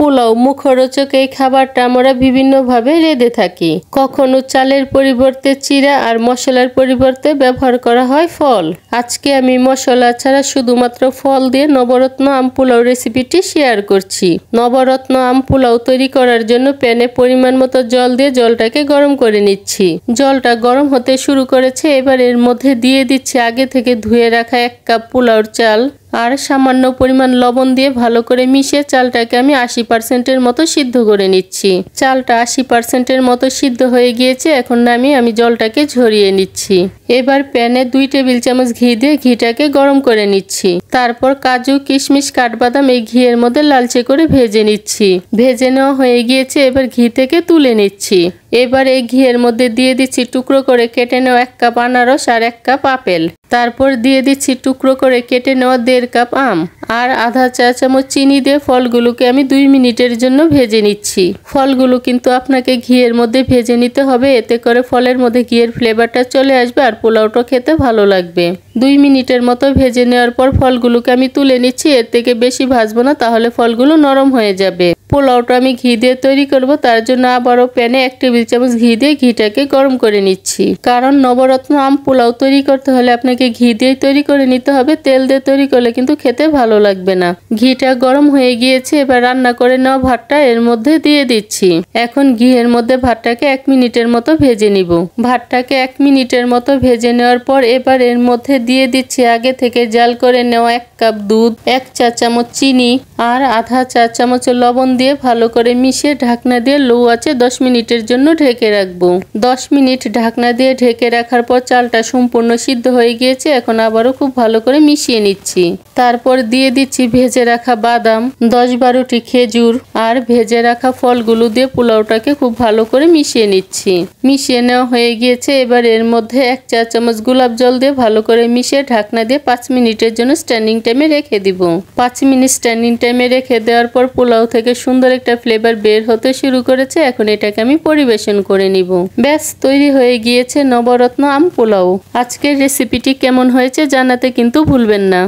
পোলাও মুখরোচক এই খাবারটা আমরা বিভিন্নভাবে রেঁধে থাকি। কখনো চালের পরিবর্তে চিড়া আর মশলার পরিবর্তে ব্যবহার করা হয় ফল। আজকে আমি মশলা ছাড়া শুধুমাত্র ফল দিয়ে নবরত্ন আম পোলাও রেসিপিটি শেয়ার করছি। নবরত্ন আম পোলাও তৈরি করার জন্য প্যানে পরিমাণ মতো জল দিয়ে জলটাকে গরম করে নিচ্ছি। জলটা গরম হতে শুরু করেছে। এবার এর মধ্যে দিয়ে দিচ্ছি আগে থেকে ধুয়ে রাখা 1 কাপ পোলাওর চাল আর সামান্য পরিমাণ লবণ দিয়ে ভালো করে মিশিয়ে চালটাকে আমি 80% মতো সিদ্ধ করে নিচ্ছি। চালটা 80% মতো সিদ্ধ হয়ে গিয়েছে। এখন আমি জলটাকে ঝরিয়ে নিচ্ছি। এবার প্যানে 2 টেবিল চামচ ঘি দিয়ে ঘিটাকে গরম করে নিচ্ছি। তারপর কাজু, কিশমিশ, কাঠবাদাম এই ঘিয়ের মধ্যে লালচে করে ভেজে নিচ্ছি। ভেজে নেওয়া হয়ে গিয়েছে। এবার ঘি থেকে তুলে নিচ্ছি। এবার এই ঘিয়ের মধ্যে দিয়ে দিচ্ছি টুকরো করে কেটে নেওয়া 1 কাপ আনারস আর 1 কাপ আপেল। তারপর দিয়ে দিচ্ছি টুকরো করে কেটে নেওয়া 1.5 কাপ আম আর আধা চা চামচ চিনি দিয়ে ফলগুলোকে আমি 2 মিনিটের জন্য ভেজে নিচ্ছি। ফলগুলো কিন্তু আপনাকে ঘিয়ের মধ্যে ভেজে নিতে হবে, এতে করে ফলের মধ্যে ঘিয়ের ফ্লেভারটা চলে আসবে আর পোলাওটা খেতে ভালো লাগবে। 2 মিনিটের মতো ভেজে নেওয়ার পর ফলগুলোকে আমি তুলে নিচ্ছি। এর থেকে বেশি ভাজবো না, তাহলে ফলগুলো নরম হয়ে যাবে। পোলাওটা আমি ঘি দিয়ে তৈরি করব, তার জন্য আবারও প্যানে 1 টেবিল চামচ ঘি দিয়ে ঘিটাকে গরম করে নিচ্ছি। কারণ নবরত্ন আম পোলাও তৈরি করতে হলে আপনাকে ঘি দিয়ে তৈরি করে নিতে হবে। তেল দিয়ে তৈরি করলে কিন্তু খেতে ভালো লাগবে না। ঘিটা গরম হয়ে গিয়েছে। এবার রান্না করে নেওয়া ভাতটা এর মধ্যে দিয়ে দিচ্ছি। এখন ঘিয়ের মধ্যে ভাতটাকে 1 মিনিটের মতো ভেজে নিব। ভাতটাকে 1 মিনিটের মতো ভেজে নেওয়ার পর এবার এর মধ্যে দিয়ে দিচ্ছি আগে থেকে জাল করে নেওয়া 1 কাপ দুধ, 1 চা চামচ চিনি আর আধা চা চামচ লবণ দিয়ে ভালো করে মিশিয়ে ঢাকনা দিয়ে লো আঁচে 10 মিনিটের জন্য ঢেকে রাখবো। 10 মিনিট ঢাকনা দিয়ে ঢেকে রাখার পর চালটা সম্পূর্ণ সিদ্ধ হয়ে গিয়েছে। এখন আবারও খুব ভালো করে মিশিয়ে নিচ্ছি। তারপর দিয়ে দিচ্ছি ভেজে রাখা বাদাম, 10-12টি খেজুর আর ভেজে রাখা ফলগুলো দিয়ে পোলাওটাকে খুব ভালো করে মিশিয়ে নিচ্ছি। মিশিয়ে নেওয়া হয়ে গিয়েছে। এবার এর মধ্যে 1 চা চামচ গোলাপ জল দিয়ে ভালো করে মিশিয়ে ঢাকনা দিয়ে 5 মিনিটের জন্য স্ট্যান্ডিং টাইমে রেখে দিব। 5 মিনিট স্ট্যান্ডিং টাইমে রেখে দেওয়ার পর পোলাও থেকে সুন্দর একটা ফ্লেভার বের হতে শুরু করেছে। এখন এটাকে আমি পরিবেশন করে নিব। ব্যাস তৈরি হয়ে গিয়েছে নবরত্ন আম পোলাও। আজকের রেসিপিটি কেমন হয়েছে জানাতে কিন্তু ভুলবেন না।